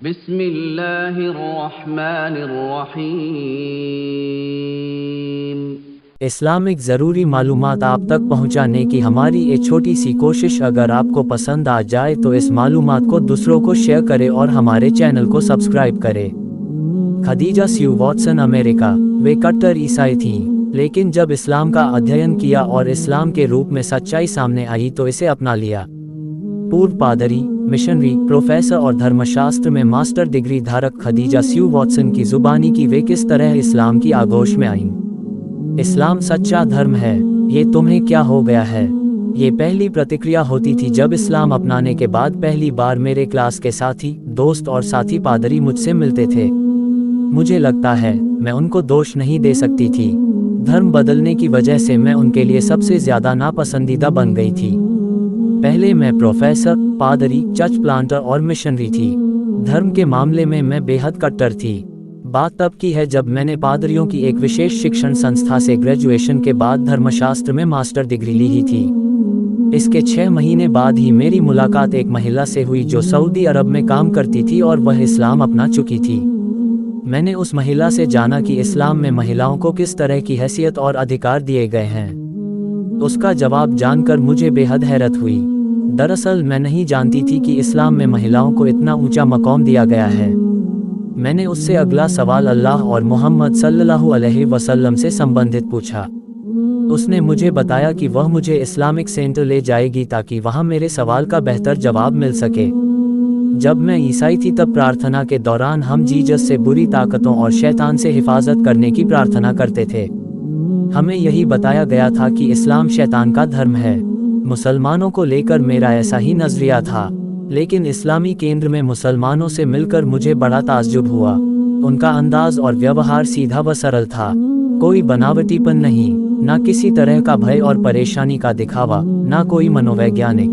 बिस्मिल्लाहिर्रहमानिर्रहीम। इस्लामिक ज़रूरी मालूमात आप तक पहुंचाने की हमारी एक छोटी सी कोशिश, अगर आपको पसंद आ जाए तो इस मालूमात को दूसरों को शेयर करें और हमारे चैनल को सब्सक्राइब करें। खदीजा स्यू वॉटसन अमेरिका। वे कट्टर ईसाई थीं, लेकिन जब इस्लाम का अध्ययन किया और इस्लाम के रूप में सच्चाई सामने आई तो इसे अपना लिया। पूर्व पादरी, मिशनरी, प्रोफेसर और धर्मशास्त्र में मास्टर डिग्री धारक खदीजा स्यू वॉटसन की जुबानी की वे किस तरह इस्लाम की आगोश में आईं। इस्लाम सच्चा धर्म है, ये तुम्हें क्या हो गया है। ये पहली प्रतिक्रिया होती थी जब इस्लाम अपनाने के बाद पहली बार मेरे क्लास के साथी, दोस्त और साथी पादरी मुझसे मिलते थे। मुझे लगता है मैं उनको दोष नहीं दे सकती थी। धर्म बदलने की वजह से मैं उनके लिए सबसे ज्यादा नापसंदीदा बन गई थी। पहले मैं प्रोफेसर, पादरी, चर्च प्लांटर और मिशनरी थी। धर्म के मामले में मैं बेहद कट्टर थी। बात तब की है जब मैंने पादरियों की एक विशेष शिक्षण संस्था से ग्रेजुएशन के बाद धर्मशास्त्र में मास्टर डिग्री ली ही थी। इसके 6 महीने बाद ही मेरी मुलाकात एक महिला से हुई जो सऊदी अरब में काम करती थी और वह इस्लाम अपना चुकी थी। मैंने उस महिला से जाना कि इस्लाम में महिलाओं को किस तरह की हैसियत और अधिकार दिए गए हैं। उसका जवाब जानकर मुझे बेहद हैरत हुई। दरअसल मैं नहीं जानती थी कि इस्लाम में महिलाओं को इतना ऊंचा मकाम दिया गया है। मैंने उससे अगला सवाल अल्लाह और मोहम्मद सल्लल्लाहु अलैहि वसल्लम से संबंधित पूछा। उसने मुझे बताया कि वह मुझे इस्लामिक सेंटर ले जाएगी ताकि वहां मेरे सवाल का बेहतर जवाब मिल सके। जब मैं ईसाई थी तब प्रार्थना के दौरान हम जीसस से बुरी ताकतों और शैतान से हिफाजत करने की प्रार्थना करते थे। हमें यही बताया गया था कि इस्लाम शैतान का धर्म है। मुसलमानों को लेकर मेरा ऐसा ही नजरिया था, लेकिन इस्लामी केंद्र में मुसलमानों से मिलकर मुझे बड़ा ताज्जुब हुआ। उनका अंदाज और व्यवहार सीधा व सरल था, कोई बनावटीपन नहीं, ना किसी तरह का भय और परेशानी का दिखावा, ना कोई मनोवैज्ञानिक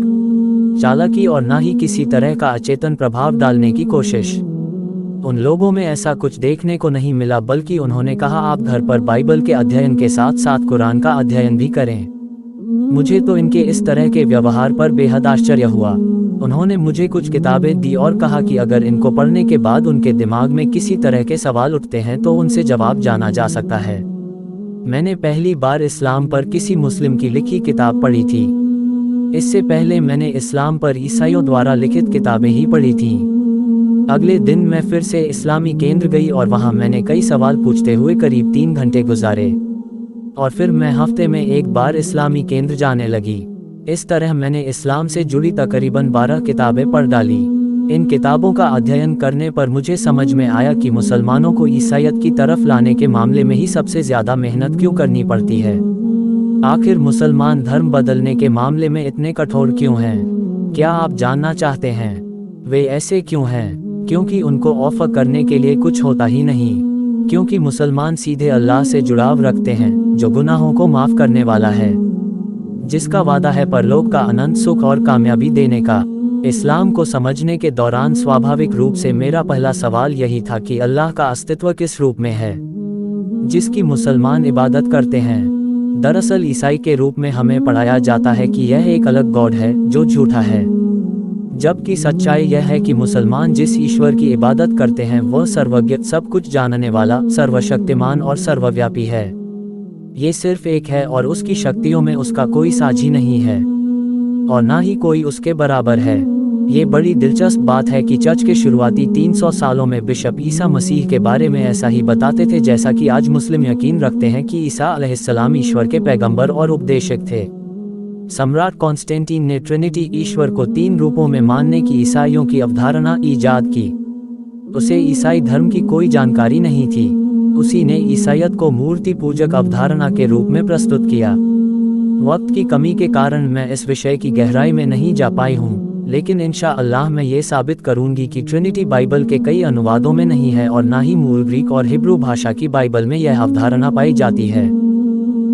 चालाकी और ना ही किसी तरह का अचेतन प्रभाव डालने की कोशिश। उन लोगों में ऐसा कुछ देखने को नहीं मिला, बल्कि उन्होंने कहा आप घर पर बाइबल के अध्ययन के साथ साथ कुरान का अध्ययन भी करें। मुझे तो इनके इस तरह के व्यवहार पर बेहद आश्चर्य हुआ। उन्होंने मुझे कुछ किताबें दी और कहा कि अगर इनको पढ़ने के बाद उनके दिमाग में किसी तरह के सवाल उठते हैं तो उनसे जवाब जाना जा सकता है। मैंने पहली बार इस्लाम पर किसी मुस्लिम की लिखी किताब पढ़ी थी। इससे पहले मैंने इस्लाम पर ईसाइयों द्वारा लिखित किताबें ही पढ़ी थीं। अगले दिन मैं फिर से इस्लामी केंद्र गई और वहां मैंने कई सवाल पूछते हुए करीब 3 घंटे गुजारे, और फिर मैं हफ्ते में एक बार इस्लामी केंद्र जाने लगी। इस तरह मैंने इस्लाम से जुड़ी तकरीबन 12 किताबें पढ़ डाली। इन किताबों का अध्ययन करने पर मुझे समझ में आया कि मुसलमानों को ईसाईयत की तरफ लाने के मामले में ही सबसे ज्यादा मेहनत क्यों करनी पड़ती है। आखिर मुसलमान धर्म बदलने के मामले में इतने कठोर क्यों हैं? क्या आप जानना चाहते हैं? वे ऐसे क्यों हैं? क्योंकि उनको ऑफर करने के लिए कुछ होता ही नहीं। क्योंकि मुसलमान सीधे अल्लाह से जुड़ाव रखते हैं, जो गुनाहों को माफ करने वाला है, जिसका वादा है परलोक का अनंत सुख और कामयाबी देने का। इस्लाम को समझने के दौरान स्वाभाविक रूप से मेरा पहला सवाल यही था कि अल्लाह का अस्तित्व किस रूप में है जिसकी मुसलमान इबादत करते हैं। दरअसल ईसाई के रूप में हमें पढ़ाया जाता है कि यह एक अलग गॉड है जो झूठा है, जबकि सच्चाई यह है कि मुसलमान जिस ईश्वर की इबादत करते हैं वह सर्वज्ञ, सब कुछ जानने वाला, सर्वशक्तिमान और सर्वव्यापी है। ये सिर्फ एक है और उसकी शक्तियों में उसका कोई साझी नहीं है और ना ही कोई उसके बराबर है। ये बड़ी दिलचस्प बात है कि चर्च के शुरुआती 300 सालों में बिशप ईसा मसीह के बारे में ऐसा ही बताते थे जैसा कि आज मुस्लिम यकीन रखते हैं कि ईसा अलैहिस्सलाम ईश्वर के पैगंबर और उपदेशक थे। सम्राट कॉन्स्टेंटीन ने ट्रिनिटी, ईश्वर को 3 रूपों में मानने की ईसाइयों की अवधारणा ईजाद की। उसे ईसाई धर्म की कोई जानकारी नहीं थी। उसी ने ईसाईयत को मूर्ति पूजक अवधारणा के रूप में प्रस्तुत किया। वक्त की कमी के कारण मैं इस विषय की गहराई में नहीं जा पाई हूँ, लेकिन इंशाअल्लाह मैं ये साबित करूंगी कि ट्रिनिटी बाइबल के कई अनुवादों में नहीं है और ना ही मूल ग्रीक और हिब्रू भाषा की बाइबल में यह अवधारणा पाई जाती है।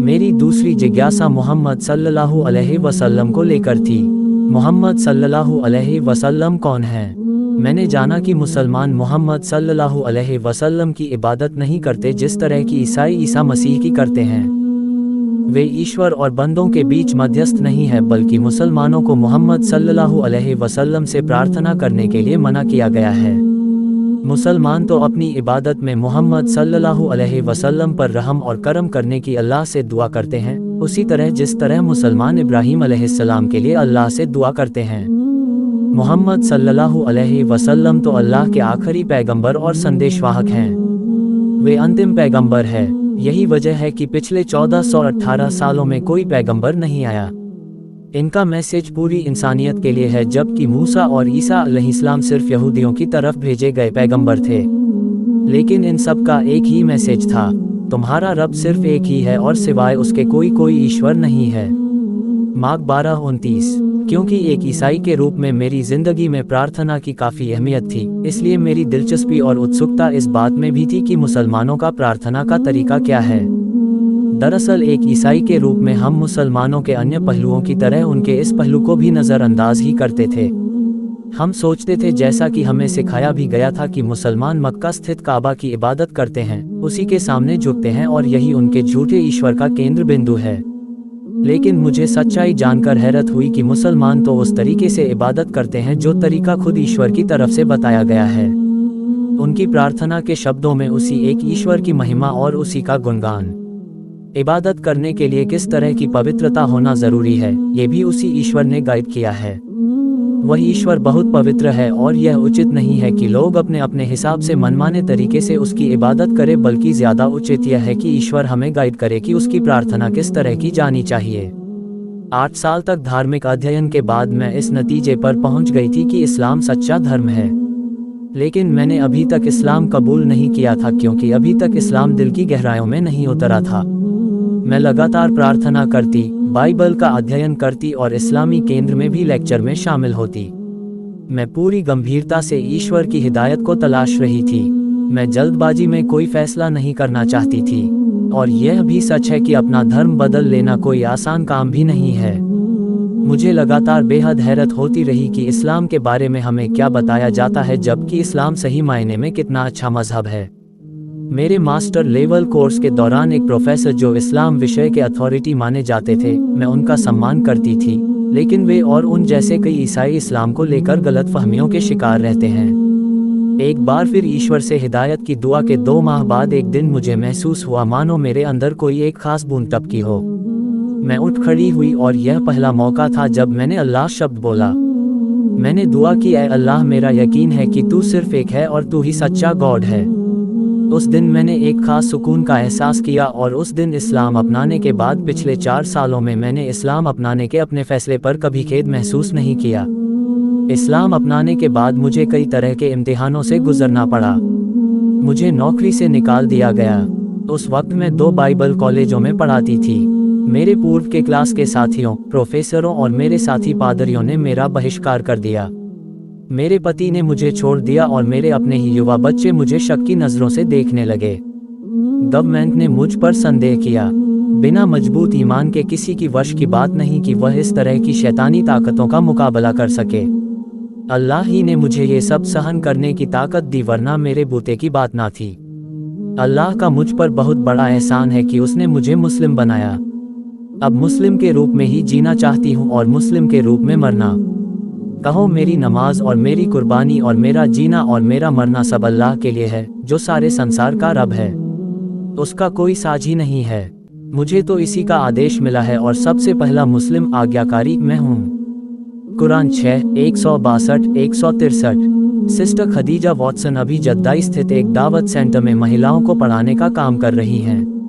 मेरी दूसरी जिज्ञासा मोहम्मद सल्लल्लाहु अलैहि वसल्लम को लेकर थी। मोहम्मद सल्लल्लाहु अलैहि वसल्लम कौन है? मैंने जाना कि मुसलमान मोहम्मद सल्लल्लाहु अलैहि वसल्लम की इबादत नहीं करते जिस तरह की ईसाई ईसा मसीह की करते हैं। वे ईश्वर और बंदों के बीच मध्यस्थ नहीं है, बल्कि मुसलमानों को मोहम्मद सल्लल्लाहु अलैहि वसल्लम से प्रार्थना करने के लिए मना किया गया है। मुसलमान तो अपनी इबादत में मोहम्मद सल्लल्लाहु अलैहि वसल्लम पर रहम और करम करने की अल्लाह से दुआ करते हैं, उसी तरह जिस तरह मुसलमान इब्राहीम अलैहिस्सलाम के लिए अल्लाह से दुआ करते हैं। मोहम्मद सल्लल्लाहु अलैहि वसल्लम तो अल्लाह के आखिरी पैगंबर और संदेशवाहक हैं। वे अंतिम पैगंबर है। यही वजह है कि पिछले 1418 सालों में कोई पैगंबर नहीं आया। इनका मैसेज पूरी इंसानियत के लिए है, जबकि मूसा और ईसा अलैहिस्सलाम सिर्फ यहूदियों की तरफ भेजे गए पैगंबर थे। लेकिन इन सब का एक ही मैसेज था, तुम्हारा रब सिर्फ एक ही है और सिवाय उसके कोई ईश्वर नहीं है। मार्क 12:29। क्योंकि एक ईसाई के रूप में मेरी जिंदगी में प्रार्थना की काफ़ी अहमियत थी, इसलिए मेरी दिलचस्पी और उत्सुकता इस बात में भी थी कि मुसलमानों का प्रार्थना का तरीका क्या है। दरअसल एक ईसाई के रूप में हम मुसलमानों के अन्य पहलुओं की तरह उनके इस पहलू को भी नज़रअंदाज ही करते थे। हम सोचते थे, जैसा कि हमें सिखाया भी गया था, कि मुसलमान मक्का स्थित काबा की इबादत करते हैं, उसी के सामने झुकते हैं और यही उनके झूठे ईश्वर का केंद्र बिंदु है। लेकिन मुझे सच्चाई जानकर हैरत हुई कि मुसलमान तो उस तरीके से इबादत करते हैं जो तरीका खुद ईश्वर की तरफ से बताया गया है। उनकी प्रार्थना के शब्दों में उसी एक ईश्वर की महिमा और उसी का गुणगान। इबादत करने के लिए किस तरह की पवित्रता होना जरूरी है, ये भी उसी ईश्वर ने गाइड किया है। वही ईश्वर बहुत पवित्र है और यह उचित नहीं है कि लोग अपने अपने हिसाब से मनमाने तरीके से उसकी इबादत करें, बल्कि ज्यादा उचित यह है कि ईश्वर हमें गाइड करे कि उसकी प्रार्थना किस तरह की जानी चाहिए। 8 साल तक धार्मिक अध्ययन के बाद मैं इस नतीजे पर पहुंच गई थी कि इस्लाम सच्चा धर्म है। लेकिन मैंने अभी तक इस्लाम कबूल नहीं किया था, क्योंकि अभी तक इस्लाम दिल की गहराइयों में नहीं उतरा था। मैं लगातार प्रार्थना करती, बाइबल का अध्ययन करती और इस्लामी केंद्र में भी लेक्चर में शामिल होती। मैं पूरी गंभीरता से ईश्वर की हिदायत को तलाश रही थी। मैं जल्दबाजी में कोई फैसला नहीं करना चाहती थी। और यह भी सच है कि अपना धर्म बदल लेना कोई आसान काम भी नहीं है। मुझे लगातार बेहद हैरत होती रही कि इस्लाम के बारे में हमें क्या बताया जाता है, जबकि इस्लाम सही मायने में कितना अच्छा मजहब है। मेरे मास्टर लेवल कोर्स के दौरान एक प्रोफेसर जो इस्लाम विषय के अथॉरिटी माने जाते थे, मैं उनका सम्मान करती थी, लेकिन वे और उन जैसे कई ईसाई इस्लाम को लेकर गलत फहमियों के शिकार रहते हैं। एक बार फिर ईश्वर से हिदायत की दुआ के 2 माह बाद एक दिन मुझे महसूस हुआ मानो मेरे अंदर कोई एक खास बूंद टपकी हो। मैं उठ खड़ी हुई और यह पहला मौका था जब मैंने अल्लाह शब्द बोला। मैंने दुआ की, ऐ अल्लाह, मेरा यकीन है कि तू सिर्फ एक है और तू ही सच्चा गॉड है। उस दिन मैंने एक खास सुकून का एहसास किया और उस दिन इस्लाम अपनाने के बाद पिछले 4 सालों में मैंने इस्लाम अपनाने के अपने फैसले पर कभी खेद महसूस नहीं किया। इस्लाम अपनाने के बाद मुझे कई तरह के इम्तिहानों से गुजरना पड़ा। मुझे नौकरी से निकाल दिया गया। उस वक्त मैं 2 बाइबल कॉलेजों में पढ़ाती थी। मेरे पूर्व के क्लास के साथियों, प्रोफेसरों और मेरे साथी पादरियों ने मेरा बहिष्कार कर दिया। मेरे पति ने मुझे छोड़ दिया और मेरे अपने ही युवा बच्चे मुझे शक की नज़रों से देखने लगे। गवर्नमेंट ने मुझ पर संदेह किया। बिना मजबूत ईमान के किसी की वश की बात नहीं कि वह इस तरह की शैतानी ताकतों का मुकाबला कर सके। अल्लाह ही ने मुझे ये सब सहन करने की ताकत दी, वरना मेरे बूते की बात ना थी। अल्लाह का मुझ पर बहुत बड़ा एहसान है कि उसने मुझे मुस्लिम बनाया। अब मुस्लिम के रूप में ही जीना चाहती हूँ और मुस्लिम के रूप में मरना। कहो, मेरी नमाज और मेरी कुर्बानी और मेरा जीना और मेरा मरना सब अल्लाह के लिए है, जो सारे संसार का रब है। उसका कोई साझी नहीं है। मुझे तो इसी का आदेश मिला है और सबसे पहला मुस्लिम आज्ञाकारी मैं हूँ। कुरान 6:162-163। सिस्टर खदीजा वॉटसन अभी जद्दा स्थित एक दावत सेंटर में महिलाओं को पढ़ाने का काम कर रही हैं।